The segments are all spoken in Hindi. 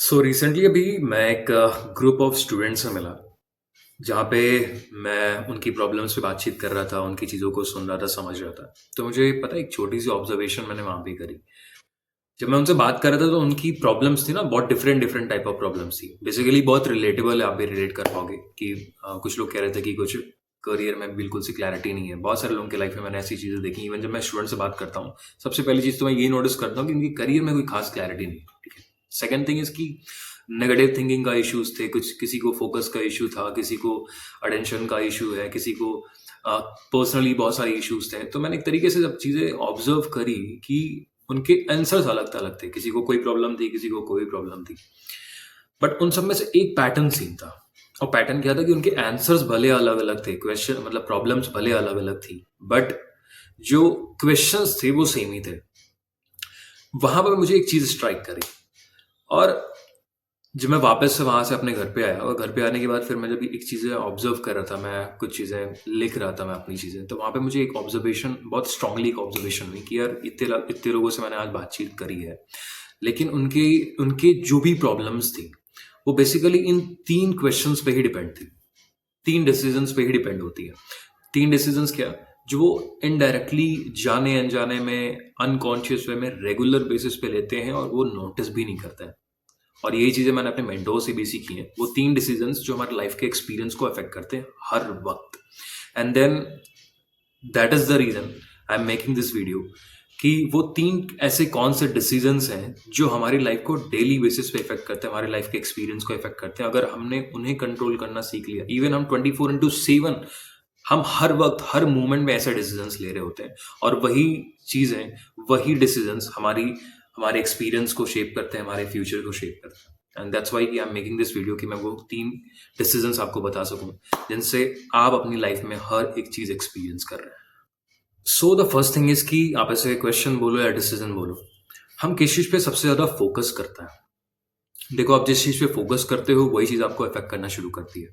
सो रिसेंटली अभी मैं एक ग्रुप ऑफ स्टूडेंट्स से मिला जहाँ पे मैं उनकी प्रॉब्लम्स पे बातचीत कर रहा था, उनकी चीज़ों को सुन रहा था, समझ रहा था। तो मुझे पता है एक छोटी सी ऑब्जर्वेशन मैंने वहाँ पे करी। जब मैं उनसे बात कर रहा था तो उनकी प्रॉब्लम्स थी ना, बहुत different different type of problems थी। बेसिकली बहुत रिलेटेबल है, आप भी रिलेट कर पाओगे कि कुछ लोग कह रहे थे कि कुछ करियर में बिल्कुल सी क्लैरिटी नहीं है। बहुत सारे लोगों की लाइफ में मैंने ऐसी चीज़ें देखी। इवन जब मैं स्टूडेंट से बात करता हूँ, सबसे पहली चीज़ तो मैं ये नोटिस करता हूँ कि उनकी करियर में कोई खास क्लैरिटी नहीं है। ठीक है। सेकेंड थिंग इज कि नेगेटिव थिंकिंग का इश्यूज थे, कुछ किसी को फोकस का इशू था, किसी को अटेंशन का इशू है, किसी को पर्सनली बहुत सारे इश्यूज थे। तो मैंने एक तरीके से जब चीज़ें ऑब्जर्व करी कि उनके आंसर्स अलग अलग थे, किसी को कोई प्रॉब्लम थी, किसी को कोई प्रॉब्लम थी, बट उन सब में से एक पैटर्न सीन था। और पैटर्न क्या था कि उनके आंसर्स भले अलग अलग थे, क्वेश्चन मतलब प्रॉब्लम्स भले अलग अलग थी, बट जो क्वेश्चंस थे वो सेम ही थे। वहां पर मुझे एक चीज स्ट्राइक करी। और जब मैं वापस से वहां से अपने घर पे आया, और घर पे आने के बाद फिर मैं जब एक चीज़ें ऑब्जर्व कर रहा था, मैं कुछ चीज़ें लिख रहा था, मैं अपनी चीज़ें, तो वहां पे मुझे एक ऑब्जर्वेशन, बहुत स्ट्रांगली एक ऑब्जर्वेशन हुई कि यार इतने लोगों से मैंने आज बातचीत करी है, लेकिन उनके उनके जो भी प्रॉब्लम्स थी वो बेसिकली इन तीन क्वेश्चंस पे ही डिपेंड थी, तीन डिसीजंस पे ही डिपेंड होती है। तीन डिसीजंस क्या, जो वो इनडायरेक्टली, जाने अनजाने में, अनकॉन्शियस वे में, रेगुलर बेसिस पे लेते हैं और वो नोटिस भी नहीं करते हैं। और यही चीज़ें मैंने अपने मेंटोर से भी सीखी हैं। वो तीन डिसीजंस जो हमारे लाइफ के एक्सपीरियंस को अफेक्ट करते हैं हर वक्त। And then that is the reason I am making this video, कि वो तीन ऐसे कौन से डिसीजंस हैं जो हमारी लाइफ को डेली बेसिस पे इफेक्ट करते हैं, हमारे लाइफ के एक्सपीरियंस को इफेक्ट करते हैं। अगर हमने उन्हें कंट्रोल करना सीख लिया, इवन हम 24/7 हम हर वक्त हर मोमेंट में ऐसे डिसीजंस ले रहे होते हैं, और वही चीज़ें, वही डिसीजंस हमारे एक्सपीरियंस को शेप करते हैं, हमारे फ्यूचर को शेप करते हैं। And that's why I am making this video, कि मैं वो तीन डिसीजंस आपको बता सकूं जिनसे आप अपनी लाइफ में हर एक चीज़ एक्सपीरियंस कर रहे हैं। So the first thing is कि आप ऐसे क्वेश्चन बोलो या डिसीजन बोलो, हम किस चीज़ पे सबसे ज़्यादा फोकस करता है। देखो, आप जिस चीज़ पे फोकस करते हो वही चीज़ आपको अफेक्ट करना शुरू करती है।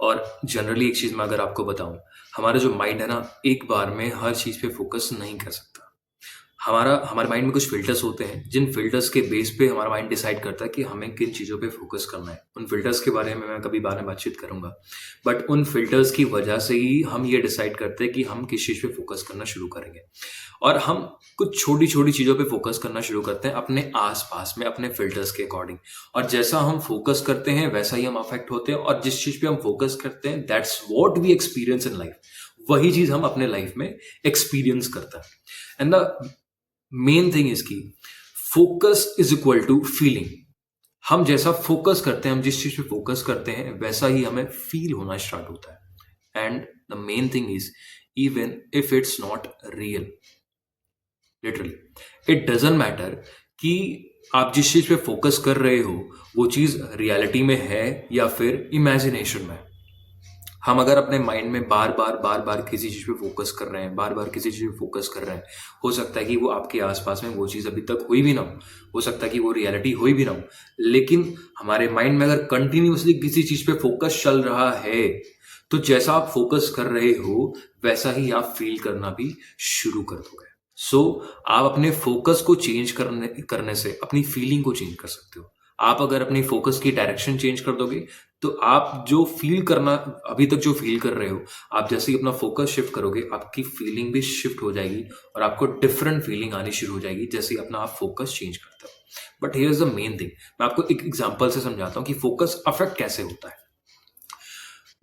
और जनरली एक चीज़ मैं अगर आपको बताऊं, हमारा जो माइंड है ना, एक बार में हर चीज़ पे फोकस नहीं कर सकता। हमारे माइंड में कुछ फिल्टर्स होते हैं, जिन फिल्टर्स के बेस पे हमारा माइंड डिसाइड करता है कि हमें किन चीज़ों पे फोकस करना है। उन फिल्टर्स के बारे में मैं कभी बाद में बातचीत करूंगा, बट उन फिल्टर्स की वजह से ही हम ये डिसाइड करते हैं कि हम किस चीज़ पे फोकस करना शुरू करेंगे। और हम कुछ छोटी छोटी चीज़ों पे फोकस करना शुरू करते हैं अपने आसपास में, अपने फिल्टर्स के अकॉर्डिंग। और जैसा हम फोकस करते हैं वैसा ही हम अफेक्ट होते हैं, और जिस चीज़ पे हम फोकस करते हैं that's what we experience in life. वही चीज़ हम अपने लाइफ में एक्सपीरियंस करते हैं। And the main thing is की focus is equal to feeling. हम जैसा फोकस करते हैं, हम जिस चीज पे फोकस करते हैं, वैसा ही हमें फील होना स्टार्ट होता है। And the main thing is, even if it's not real, literally it doesn't matter कि आप जिस चीज पे फोकस कर रहे हो वो चीज रियलिटी में है या फिर इमेजिनेशन में। हम अगर अपने माइंड में बार बार किसी चीज पे फोकस कर रहे हैं, बार बार किसी चीज पे फोकस कर रहे हैं, हो सकता है कि वो आपके आसपास में वो चीज अभी तक हुई भी ना हो सकता है कि वो रियलिटी हुई भी ना हो, लेकिन हमारे माइंड में अगर कंटिन्यूअसली किसी चीज पे फोकस चल रहा है, तो जैसा आप फोकस कर रहे हो वैसा ही आप फील करना भी शुरू कर दोगे। सो आप अपने फोकस को चेंज करने से अपनी फीलिंग को चेंज कर सकते हो। आप अगर अपनी फोकस की डायरेक्शन चेंज कर दोगे, तो आप जो फील करना, अभी तक जो फील कर रहे हो, आप जैसे ही अपना फोकस शिफ्ट करोगे आपकी फीलिंग भी शिफ्ट हो जाएगी, और आपको डिफरेंट फीलिंग आनी शुरू हो जाएगी जैसे ही अपना आप फोकस चेंज करते हो। But here is the main thing, मैं आपको एक एग्जांपल से समझाता हूँ कि फोकस अफेक्ट कैसे होता है।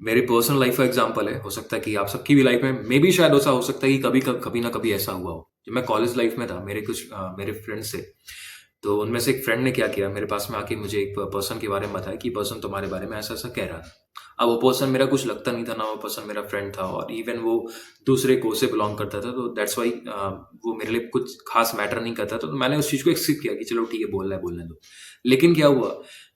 मेरी पर्सनल लाइफ का एग्जांपल है, हो सकता है कि आप सबकी भी लाइफ में, मे बी शायद ऐसा हो सकता है कि कभी ना कभी ऐसा हुआ हो। जब मैं कॉलेज लाइफ में था, मेरे फ्रेंड्स थे, तो उनमें से एक फ्रेंड ने क्या किया, मेरे पास में आके मुझे एक पर्सन के बारे में बताया कि पर्सन तुम्हारे बारे में ऐसा ऐसा कह रहा था। अब वो पर्सन मेरा कुछ लगता नहीं था ना, वो पर्सन मेरा फ्रेंड था, और इवन वो दूसरे कोर्स से बिलोंग करता था, तो दैट्स वाई वो मेरे लिए कुछ खास मैटर नहीं करता था। तो मैंने उस चीज़ को एक्सेप्ट किया कि चलो ठीक है, बोल रहा है बोलने दो। लेकिन क्या हुआ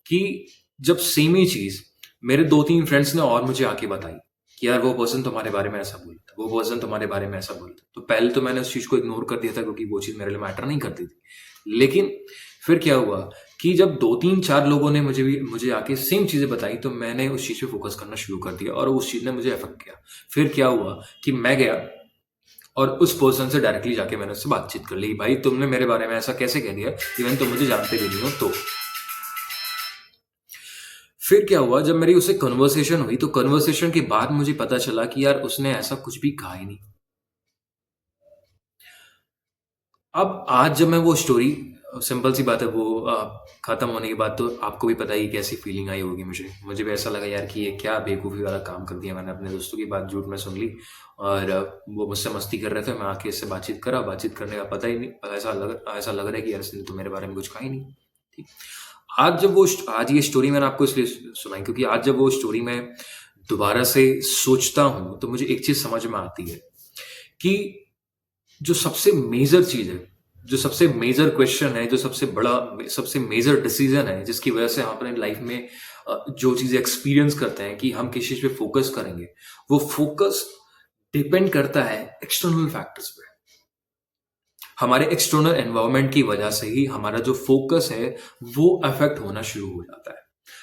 कि जब सेम ही चीज़ मेरे 2-3 फ्रेंड्स ने और मुझे आके बताई कि यार वो पर्सन तुम्हारे बारे में ऐसा बोलता, वो पर्सन तुम्हारे बारे में ऐसा बोलता, तो पहले तो मैंने उस चीज़ को इग्नोर कर दिया था क्योंकि वो चीज़ मेरे लिए मैटर नहीं करती थी। लेकिन फिर क्या हुआ कि जब 2-3-4 लोगों ने मुझे आके सेम चीज़ें बताई, तो मैंने उस चीज़ पे फोकस करना शुरू कर दिया और उस चीज़ ने मुझे अफेक्ट किया। फिर क्या हुआ कि मैं गया और उस पर्सन से डायरेक्टली जाके मैंने उससे बातचीत कर ली, भाई तुमने मेरे बारे में ऐसा कैसे कह दिया, इवन तुम मुझे जानते भी नहीं हो। तो फिर क्या हुआ, जब मेरी उससे कन्वर्सेशन हुई तो कन्वर्सेशन के बाद मुझे पता चला कि यार उसने ऐसा कुछ भी कहा ही नहीं। अब आज जब मैं वो स्टोरी, सिंपल सी बात है, वो खत्म होने के बाद तो आपको भी पता ही कैसी फीलिंग आई होगी। मुझे भी ऐसा लगा यार कि ये क्या बेवकूफ़ी वाला काम कर दिया मैंने, अपने दोस्तों की बात झूठ में सुन ली। और वो मुझसे मस्ती कर रहे थे, मैं आके इससे बातचीत करा, बातचीत करने का पता ही नहीं, ऐसा लग रहा है कि यार इसने तो मेरे बारे में कुछ कहा ही नहीं। ठीक। आज ये स्टोरी मैंने आपको इसलिए सुनाई क्योंकि आज जब वो स्टोरी मैं दोबारा से सोचता हूँ तो मुझे एक चीज़ समझ में आती है कि जो सबसे मेजर चीज़ है, जो सबसे मेजर क्वेश्चन है, जो सबसे बड़ा, सबसे मेजर डिसीजन है, जिसकी वजह से हम अपने लाइफ में जो चीज़ें एक्सपीरियंस करते हैं कि हम किस चीज़ पे फोकस करेंगे, वो फोकस डिपेंड करता है एक्सटर्नल फैक्टर्स पे। हमारे एक्सटर्नल एनवायरनमेंट की वजह से ही हमारा जो फोकस है वो अफेक्ट होना शुरू हो जाता है।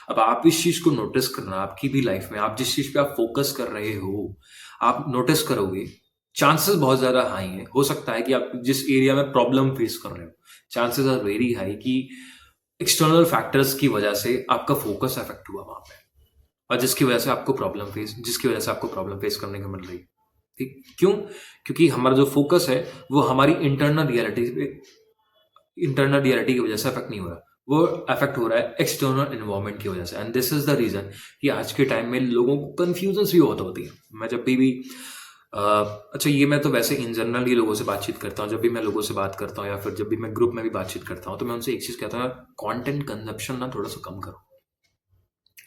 अब आप इस चीज को नोटिस करना, आपकी भी लाइफ में आप जिस चीज पे आप फोकस कर रहे हो, आप नोटिस करोगे, चांसेस बहुत ज्यादा हाई है, हो सकता है कि आप जिस एरिया में प्रॉब्लम फेस कर रहे हो, चांसेस आर वेरी हाई कि एक्सटर्नल फैक्टर्स की वजह से आपका फोकस अफेक्ट हुआ वहां पे, और जिसकी वजह से आपको प्रॉब्लम फेस करने को मिल रही है। ठीक क्यों? क्योंकि हमारा जो फोकस है वो हमारी इंटरनल रियलिटी की वजह से अफेक्ट नहीं हो रहा, वो अफेक्ट हो रहा है एक्सटर्नल एनवायरनमेंट की वजह से। And this is the reason कि आज के टाइम में लोगों को कंफ्यूजन भी बहुत होती है। मैं जब भी अच्छा, ये मैं तो वैसे इन जनरल ही लोगों से बातचीत करता हूँ, जब भी मैं लोगों से बात करता हूँ या फिर जब भी मैं ग्रुप में भी बातचीत करता हूँ तो मैं उनसे एक चीज कहता हूँ, कंटेंट कंजप्शन ना थोड़ा सा कम करो।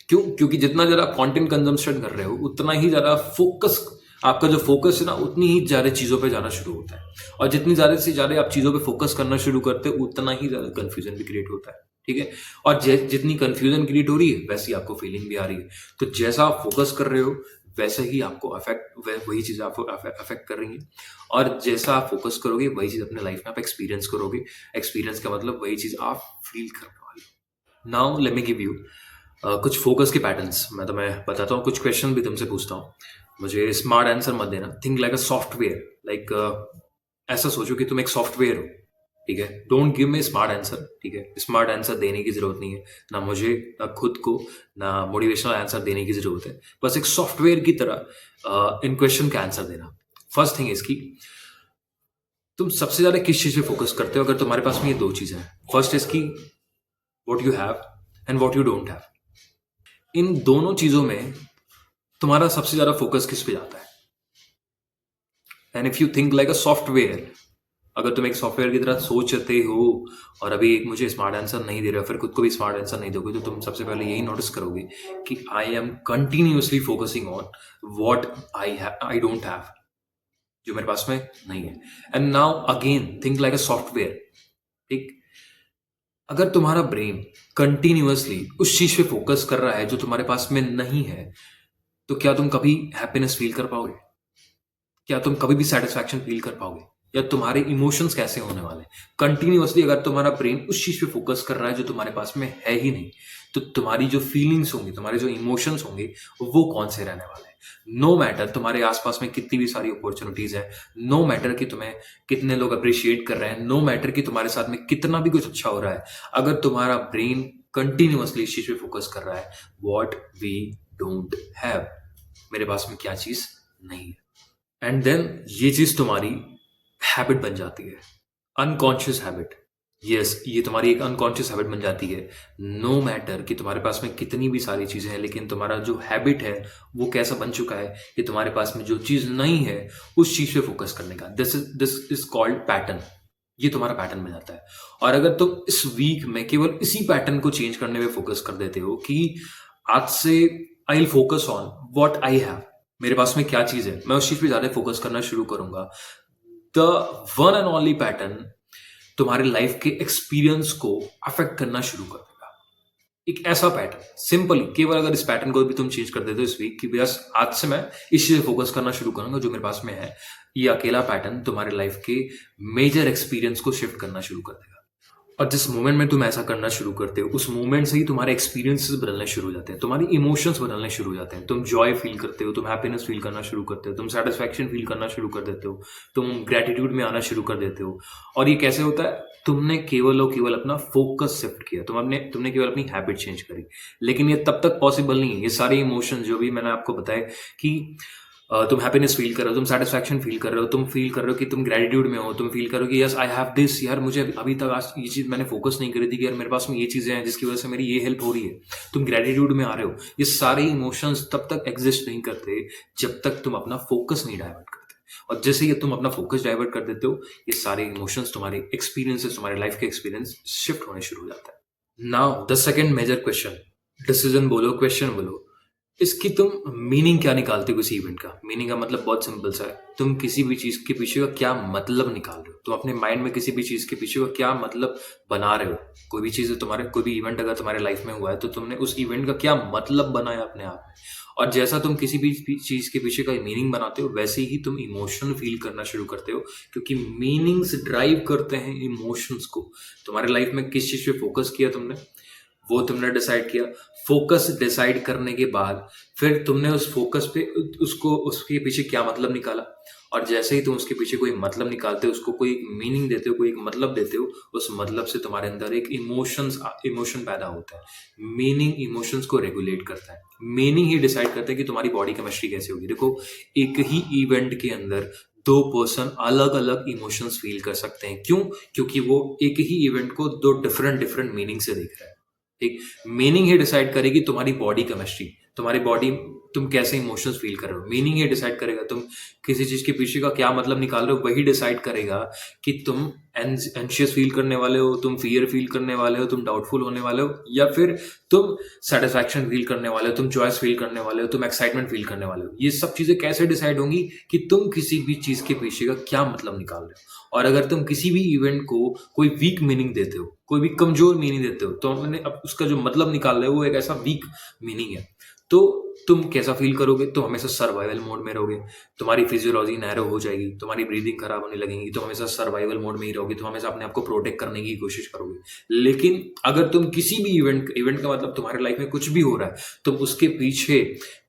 क्यों? क्योंकि जितना ज़्यादा कंटेंट कंजम्पशन कर रहे हो उतना ही ज़्यादा फोकस, आपका जो फोकस है ना, उतनी ही ज़्यादा चीज़ों पे जाना शुरू होता है। और जितनी ज़्यादा से ज़्यादा आप चीज़ों पे फोकस करना शुरू करते हो उतना ही ज़्यादा कन्फ्यूजन भी क्रिएट होता है। ठीक है? और जितनी कन्फ्यूजन क्रिएट हो रही है वैसी आपको फीलिंग भी आ रही है। तो जैसा आप फोकस कर रहे हो वैसे ही आपको वही चीज़ आपको अफेक्ट कर रही है। और जैसा आप फोकस करोगे वही चीज़ अपने लाइफ में आप एक्सपीरियंस करोगे। एक्सपीरियंस का मतलब वही चीज़ आप फील करने वाले हो। Now let me give you कुछ फोकस के पैटर्न्स। मैं तुम्हें बताता हूँ, कुछ क्वेश्चन भी तुमसे पूछता हूँ, मुझे स्मार्ट आंसर मत देना। Think like a software, like ऐसा सोचो कि तुम एक सॉफ्टवेयर हो। ठीक है? Don't give me smart answer. ठीक है? स्मार्ट आंसर देने की जरूरत नहीं है, ना मुझे, ना खुद को, ना मोटिवेशनल आंसर देने की जरूरत है। बस एक सॉफ्टवेयर की तरह इन क्वेश्चन का आंसर देना। फर्स्ट थिंग इसकी, तुम सबसे ज्यादा किस चीज पे फोकस करते हो अगर तुम्हारे पास में ये दो चीजें हैं? फर्स्ट इसकी, what you have and what you don't have. इन दोनों चीजों में तुम्हारा सबसे ज्यादा फोकस किस पे जाता है? And if you think like a software, अगर तुम एक सॉफ्टवेयर की तरह सोचते हो और अभी एक मुझे स्मार्ट आंसर नहीं दे रहे हो, फिर खुद को भी स्मार्ट आंसर नहीं दोगे, तो तुम सबसे पहले यही नोटिस करोगे कि I am continuously focusing on what I don't have, जो मेरे पास में नहीं है। And now again think like a software. ठीक? अगर तुम्हारा ब्रेन कंटिन्यूसली उस चीज पे फोकस कर रहा है जो तुम्हारे पास में नहीं है, तो क्या तुम कभी हैप्पीनेस फील कर पाओगे? क्या तुम कभी भी सेटिस्फैक्शन फील कर पाओगे? या तुम्हारे इमोशंस कैसे होने वाले? कंटिन्यूअसली अगर तुम्हारा ब्रेन उस चीज पे फोकस कर रहा है जो तुम्हारे पास में है ही नहीं, तो तुम्हारी जो फीलिंग्स होंगी, तुम्हारे जो इमोशंस होंगे, वो कौन से रहने वाले हैं? नो मैटर तुम्हारे आसपास में कितनी भी सारी अपॉर्चुनिटीज है, नो मैटर कि तुम्हें कितने लोग अप्रिशिएट कर रहे हैं, नो मैटर कि तुम्हारे साथ में कितना भी कुछ अच्छा हो रहा है, अगर तुम्हारा ब्रेन कंटिन्यूअसली इस चीज पे फोकस कर रहा है, वॉट वी डोंट हैव, मेरे पास में क्या चीज नहीं है। एंड देन ये चीज तुम्हारी हैबिट बन जाती है, अनकॉन्शियस हैबिट। यस, ये तुम्हारी एक अनकॉन्शियस हैबिट बन जाती है। नो मैटर कि तुम्हारे पास में कितनी भी सारी चीजें हैं, लेकिन तुम्हारा जो हैबिट है वो कैसा बन चुका है कि तुम्हारे पास में जो चीज नहीं है उस चीज पे फोकस करने का। This is called pattern. ये तुम्हारा पैटर्न बन जाता है। और अगर तुम इस वीक में केवल इसी पैटर्न को चेंज करने में फोकस कर देते हो कि आज से I will focus on what I have, मेरे पास में क्या चीज है, मैं उस चीज पे ज्यादा फोकस करना शुरू करूंगा, the one and only pattern तुम्हारे लाइफ के एक्सपीरियंस को अफेक्ट करना शुरू कर देगा। एक ऐसा पैटर्न, सिंपली केवल अगर इस पैटर्न को भी तुम चेंज कर देते हो इस वीक, कि बस आज से मैं इस चीज पे फोकस करना शुरू करूंगा जो मेरे पास में है, ये अकेला पैटर्न तुम्हारे लाइफ के मेजर एक्सपीरियंस को शिफ्ट करना शुरू कर देगा। और जिस मोमेंट में तुम ऐसा करना शुरू करते हो, उस मोमेंट से ही तुम्हारे एक्सपीरियंसेस बदलने शुरू हो जाते हैं, तुम्हारी इमोशंस बदलने शुरू हो जाते हैं। तुम जॉय फील करते हो, तुम हैप्पीनेस फील करना शुरू करते हो, तुम सेटिस्फैक्शन फील करना शुरू कर देते हो, तुम ग्रेटिट्यूड में आना शुरू कर देते हो। और ये कैसे होता है? तुमने केवल और केवल अपना फोकस शिफ्ट किया, तुमने केवल अपनी हैबिट चेंज करी। लेकिन ये तब तक पॉसिबल नहीं है। ये सारे इमोशंस जो भी मैंने आपको बताए कि तुम हैप्पीनेस फील कर रहे हो, तुम सेटिस्फैक्शन फील कर रहे हो, तुम फील कर रहे हो कि तुम ग्रेटिट्यूड में हो, तुम फील कर रहे हो कि यस आई हैव दिस, यार मुझे अभी तक आज ये चीज़ मैंने फोकस नहीं करी थी कि यार मेरे पास में ये चीज़ें हैं जिसकी वजह से मेरी ये हेल्प हो रही है। तुम ग्रेटिट्यूड में आ रहे हो। ये सारे इमोशंस तब तक एग्जिस्ट नहीं करते जब तक तुम अपना फोकस नहीं डाइवर्ट करते। और जैसे ही तुम अपना फोकस डाइवर्ट कर देते हो, ये सारे इमोशंस, तुम्हारे एक्सपीरियंसेस, तुम्हारे लाइफ के एक्सपीरियंस शिफ्ट होने शुरू हो जाता है। Now the second major question, decision बोलो, क्वेश्चन बोलो, इसकी तुम मीनिंग क्या निकालते हो? किसी इवेंट का मीनिंग का मतलब बहुत सिंपल सा है। तुम किसी भी चीज के पीछे का क्या मतलब निकाल रहे हो? तुम अपने माइंड में किसी भी चीज के पीछे का क्या मतलब बना रहे हो? कोई भी चीज तुम्हारे, कोई भी इवेंट अगर तुम्हारे लाइफ में हुआ है तो तुमने उस इवेंट का क्या मतलब बनाया अपने आप में। और जैसा तुम किसी भी चीज के पीछे का मीनिंग बनाते हो, वैसे ही तुम इमोशन फील करना शुरू करते हो, क्योंकि मीनिंग्स ड्राइव करते हैं इमोशंस को। तुम्हारे लाइफ में किस चीज पे फोकस किया तुमने, वो तुमने डिसाइड किया। फोकस डिसाइड करने के बाद फिर तुमने उस फोकस पे उसके पीछे क्या मतलब निकाला। और जैसे ही तुम उसके पीछे कोई मतलब निकालते हो, उसको कोई मीनिंग देते हो, कोई एक मतलब देते हो, उस मतलब से तुम्हारे अंदर एक इमोशन पैदा होता है। मीनिंग इमोशंस को रेगुलेट करता है। मीनिंग ही डिसाइड करता है कि तुम्हारी बॉडी केमिस्ट्री कैसे होगी। देखो, एक ही इवेंट के अंदर दो पर्सन अलग अलग इमोशंस फील कर सकते हैं। क्यों? क्योंकि वो एक ही इवेंट को दो डिफरेंट मीनिंग से देख रहा है। ठीक, मीनिंग ही डिसाइड करेगी तुम्हारी बॉडी केमिस्ट्री, तुम्हारी बॉडी, तुम कैसे इमोशंस फील कर रहे हो। मीनिंग ही डिसाइड करेगा तुम किसी चीज के पीछे का क्या मतलब निकाल रहे हो। वही डिसाइड करेगा कि तुम एंशियस फील करने वाले हो, तुम फियर फील करने वाले हो, तुम डाउटफुल होने वाले हो, या फिर तुम सेटिस्फैक्शन फील करने वाले हो, तुम चॉइस फील करने वाले हो, तुम एक्साइटमेंट फील करने वाले हो। ये सब चीजें कैसे डिसाइड होंगी कि तुम किसी भी चीज के पीछे का क्या मतलब निकाल रहे हो। और अगर तुम किसी भी इवेंट को कोई वीक मीनिंग देते हो, कोई भी कमजोर मीनिंग देते हो, तो हमने अब उसका जो मतलब निकाल रहे हो वो एक ऐसा वीक मीनिंग है, तो तुम कैसा फील करोगे? तुम हमेशा सर्वाइवल मोड में रहोगे, तुम्हारी फिजियोलॉजी नैरो हो जाएगी, तुम्हारी ब्रीदिंग खराब होने लगेगी, तुम हमेशा सर्वाइवल मोड में ही रहोगे, तुम हमेशा अपने आप को प्रोटेक्ट करने की कोशिश करोगे। लेकिन अगर तुम किसी भी इवेंट का मतलब तुम्हारे लाइफ में कुछ भी हो रहा है, तुम उसके पीछे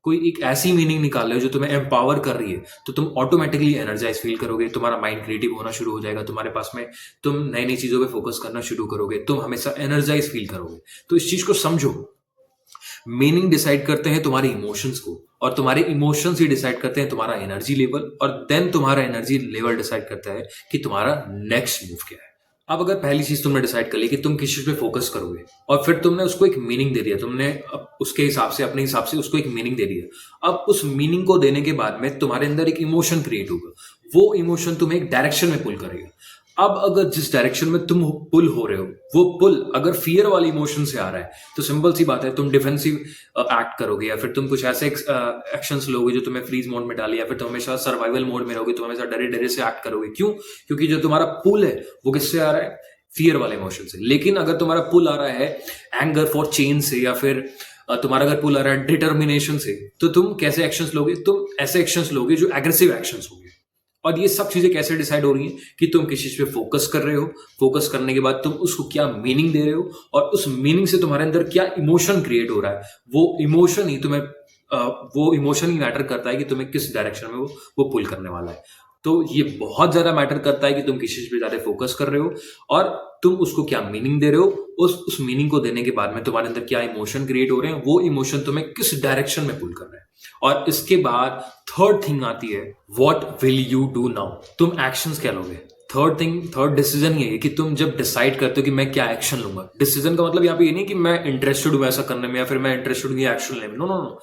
कोई एक ऐसी मीनिंग निकाल रहे हो जो तुम्हें एम्पावर कर रही है, तो तुम ऑटोमेटिकली एनर्जाइज फील करोगे, तुम्हारा माइंड क्रिएटिव होना शुरू हो जाएगा, तुम्हारे पास में तुम नई नई चीजों पे फोकस करना शुरू करोगे, तुम हमेशा एनर्जाइज फील करोगे। तो इस चीज को समझो, मीनिंग डिसाइड करते हैं तुम्हारे इमोशंस को, और तुम्हारे इमोशंस ही डिसाइड करते हैं तुम्हारा एनर्जी लेवल, और देन तुम्हारा एनर्जी लेवल डिसाइड करता है कि तुम्हारा नेक्स्ट मूव क्या है। अब अगर पहली चीज तुमने डिसाइड कर ली कि तुम किस चीज पे फोकस करोगे, और फिर तुमने उसको एक मीनिंग दे दिया, तुमने उसके हिसाब से, अपने हिसाब से उसको एक मीनिंग दे दिया। अब उस मीनिंग को देने के बाद में तुम्हारे अंदर एक इमोशन क्रिएट होगा, वो इमोशन तुम्हें एक डायरेक्शन में पुल करेगा। अब अगर जिस डायरेक्शन में तुम पुल हो रहे हो, वो पुल अगर फियर वाले इमोशन से आ रहा है, तो सिंपल सी बात है, तुम डिफेंसिव एक्ट करोगे, या फिर तुम कुछ ऐसे एक्शंस लोगे जो तुम्हें फ्रीज मोड में डाले, या फिर तुम हमेशा सर्वाइवल मोड में रहोगे, तुम हमेशा डरे डरे से एक्ट करोगे। क्यों? क्योंकि जो तुम्हारा पुल है वो किससे आ रहा है? फियर वाले इमोशन से। लेकिन अगर तुम्हारा पुल आ रहा है एंगर फॉर चेंज से, या फिर तुम्हारा अगर पुल आ रहा है डिटर्मिनेशन से, तो तुम कैसे एक्शंस लोगे? तुम ऐसे एक्शंस लोगे जो एग्रेसिव एक्शंस होंगे। और ये सब चीजें कैसे डिसाइड हो रही हैं कि तुम किस चीज पे फोकस कर रहे हो, फोकस करने के बाद तुम उसको क्या मीनिंग दे रहे हो, और उस मीनिंग से तुम्हारे अंदर क्या इमोशन क्रिएट हो रहा है। वो इमोशन ही मैटर करता है कि तुम्हें किस डायरेक्शन में वो पुल करने वाला है। तो ये बहुत ज्यादा मैटर करता है कि तुम किस चीज पे ज्यादा फोकस कर रहे हो, और तुम उसको क्या मीनिंग दे रहे हो। उस मीनिंग को देने के बाद में तुम्हारे अंदर क्या इमोशन क्रिएट हो रहे हैं, वो इमोशन तुम्हें किस डायरेक्शन में पुल कर रहे हैं। और इसके बाद थर्ड थिंग आती है, what will you do now. तुम एक्शंस क्या लोगे? थर्ड डिसीजन ये है कि तुम जब डिसाइड करते हो कि मैं क्या एक्शन लूंगा। डिसीजन का मतलब यहाँ पे ये नहीं कि मैं इंटरेस्टेड हूं ऐसा करने में, या फिर मैं इंटरेस्टेड हूं एक्शन लेने में। नो नो नो,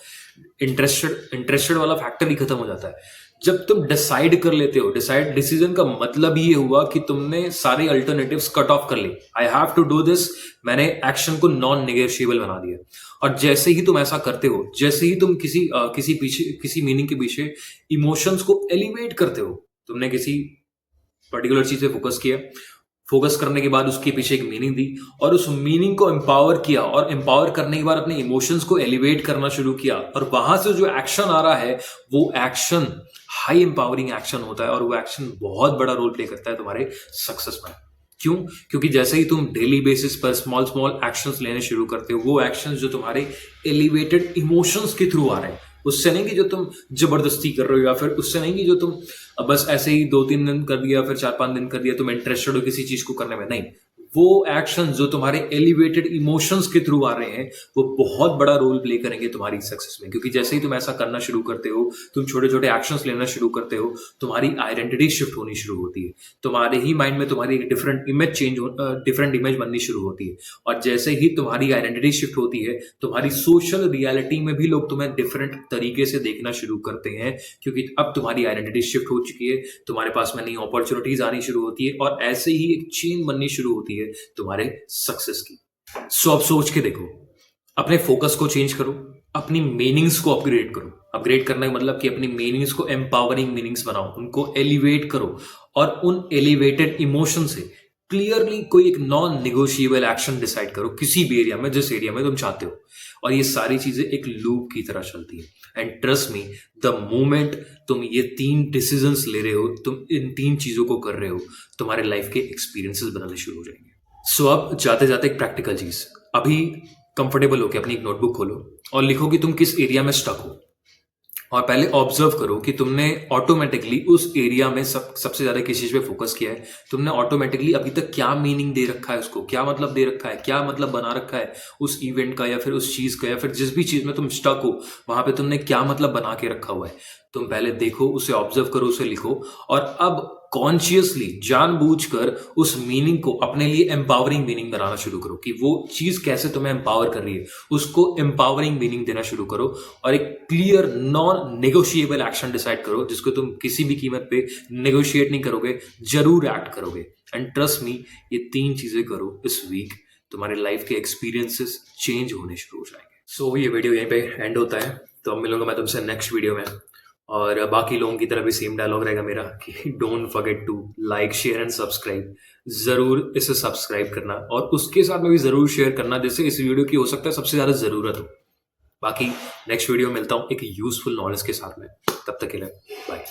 इंटरेस्टेड वाला फैक्टर ही खत्म हो जाता है जब तुम डिसाइड कर लेते हो। डिसीजन का मतलब ये हुआ कि तुमने सारे अल्टरनेटिव्स कट ऑफ कर ली। I have to do this, मैंने एक्शन को नॉन नेगोशिएबल बना दिया। और जैसे ही तुम ऐसा करते हो, जैसे ही तुम किसी मीनिंग के पीछे इमोशंस को एलिवेट करते हो, तुमने किसी पर्टिकुलर चीज पे फोकस किया, फोकस करने के बाद उसके पीछे एक मीनिंग दी, और उस मीनिंग को एम्पावर किया, और एम्पावर करने के बाद अपने इमोशंस को एलिवेट करना शुरू किया, और वहां से जो एक्शन आ रहा है वो एक्शन हाई एम्पावरिंग एक्शन होता है, और वो एक्शन बहुत बड़ा रोल प्ले करता है तुम्हारे सक्सेस में। क्यों? क्योंकि जैसे ही तुम डेली बेसिस पर स्मॉल स्मॉल एक्शंस लेने शुरू करते हो, वो एक्शंस जो तुम्हारे एलिवेटेड इमोशंस के थ्रू आ रहे हैं, उससे नहीं कि जो तुम जबरदस्ती कर रहे हो, या फिर उससे नहीं कि जो तुम बस ऐसे ही 2-3 दिन कर दिया, फिर 4-5 दिन कर दिया, तुम इंटरेस्टेड हो किसी चीज को करने में, नहीं। वो एक्शन जो तुम्हारे एलिवेटेड इमोशंस के थ्रू आ रहे हैं, वो बहुत बड़ा रोल प्ले करेंगे तुम्हारी सक्सेस में। क्योंकि जैसे ही तुम ऐसा करना शुरू करते हो, तुम छोटे छोटे एक्शंस लेना शुरू करते हो, तुम्हारी आइडेंटिटी शिफ्ट होनी शुरू होती है। तुम्हारे ही माइंड में तुम्हारी एक डिफरेंट इमेज बननी शुरू होती है। और जैसे ही तुम्हारी आइडेंटिटी शिफ्ट होती है, तुम्हारी सोशल रियलिटी में भी लोग तुम्हें डिफरेंट तरीके से देखना शुरू करते हैं, क्योंकि अब तुम्हारी आइडेंटिटी शिफ्ट हो चुकी है, तुम्हारे पास में नई अपॉर्चुनिटीज आनी शुरू होती है, और ऐसे ही एक चेन बननी शुरू होती है तुम्हारे सक्सेस की। सो अब सोच के देखो, अपने फोकस को चेंज करो, अपनी मीनिंग्स को अपग्रेड करो। अपग्रेड करने का मतलब कि अपनी मीनिंग्स को एम्पावरिंग मीनिंग्स बनाओ, उनको एलिवेट करो, और उन एलिवेटेड इमोशन से क्लियरली कोई एक नॉन निगोशिएबल एक्शन डिसाइड करो किसी भी एरिया में, जिस एरिया में तुम चाहते हो। और ये सारी चीजें एक लूप की तरह चलती है। And trust me, the moment तुम ये 3 डिसीजंस ले रहे हो, तुम इन 3 चीजों को कर रहे हो, तुम्हारे लाइफ के एक्सपीरियंसेस बनने शुरू हो जाएंगे। सो अब जाते जाते एक प्रैक्टिकल चीज, अभी कंफर्टेबल होकर अपनी एक नोटबुक खोलो और लिखो कि तुम किस एरिया में स्टक हो। और पहले ऑब्जर्व करो कि तुमने ऑटोमेटिकली उस एरिया में सबसे ज्यादा किस चीज पे फोकस किया है। तुमने ऑटोमेटिकली अभी तक क्या मीनिंग दे रखा है उसको, क्या मतलब दे रखा है, क्या मतलब बना रखा है उस इवेंट का, या फिर उस चीज का, या फिर जिस भी चीज में तुम स्टक हो वहां पे तुमने क्या मतलब बना के रखा हुआ है। तुम पहले देखो, उसे ऑब्जर्व करो, उसे लिखो, और अब कॉन्शियसली जानबूझकर उस मीनिंग को अपने लिए एम्पावरिंग मीनिंग बनाना शुरू करो कि वो चीज कैसे तुम्हें एम्पावर कर रही है, उसको एम्पावरिंग मीनिंग देना शुरू करो। और एक clear non negotiable action decide करो जिसको तुम किसी भी कीमत पे नेगोशिएट नहीं करोगे, जरूर एक्ट करोगे। एंड ट्रस्ट मी, ये 3 चीजें करो इस वीक, तुम्हारे लाइफ के एक्सपीरियंसेस चेंज होने शुरू हो जाएंगे। सो ये वीडियो यहीं पे एंड होता है, तो अब मिलूंगा मैं तुमसे नेक्स्ट वीडियो में। और बाकी लोगों की तरह भी सेम डायलॉग रहेगा मेरा कि don't forget to like, share and subscribe. जरूर इसे सब्सक्राइब करना, और उसके साथ में भी जरूर शेयर करना जिससे इस वीडियो की हो सकता है सबसे ज्यादा जरूरत हो। बाकी नेक्स्ट वीडियो में मिलता हूँ एक यूजफुल नॉलेज के साथ में, तब तक के लिए बाय।